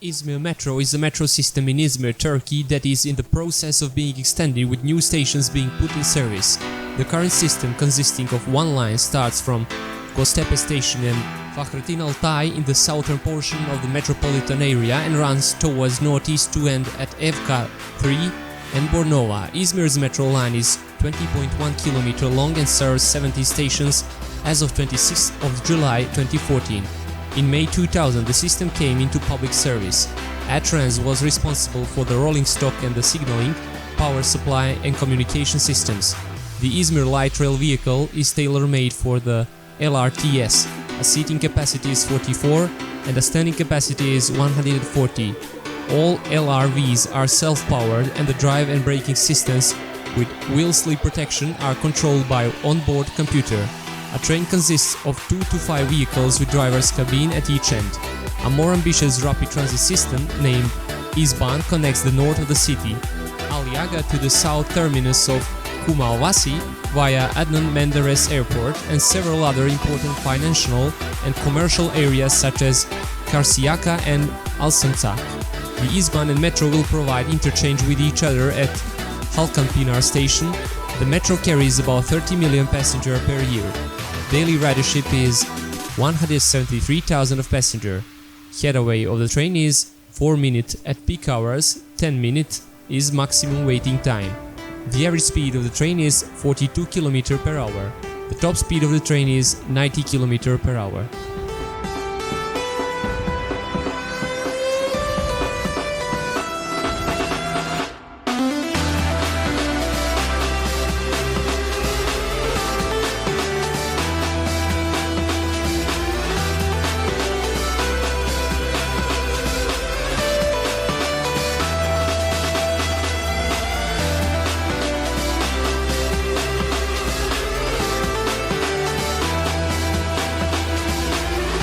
Izmir Metro is a metro system in Izmir, Turkey that is in the process of being extended with new stations being put in service. The current system, consisting of one line, starts from Göztepe station and Fahrettin Altay in the southern portion of the metropolitan area and runs towards northeast to end at Evka 3 and Bornova. Izmir's metro line is 20.1 km long and serves 70 stations as of 26th of July 2014. In May 2000, the system came into public service. Attrans was responsible for the rolling stock and the signaling, power supply and communication systems. The Izmir light rail vehicle is tailor-made for the LRTS. A seating capacity is 44 and a standing capacity is 140. All LRVs are self-powered and the drive and braking systems with wheel slip protection are controlled by onboard computer. A train consists of 2 to 5 vehicles with driver's cabin at each end. A more ambitious rapid transit system named Izban connects the north of the city, Aliaga, to the south terminus of Kumalvasi via Adnan Menderes Airport and several other important financial and commercial areas such as Karşıyaka and Alsancak. The Izban and Metro will provide interchange with each other at Halkampınar station. The Metro carries about 30 million passengers per year. Daily ridership is 173,000 of passenger. Headway of the train is 4 minutes at peak hours, 10 minutes is maximum waiting time. The average speed of the train is 42 km per hour. The top speed of the train is 90 km per hour.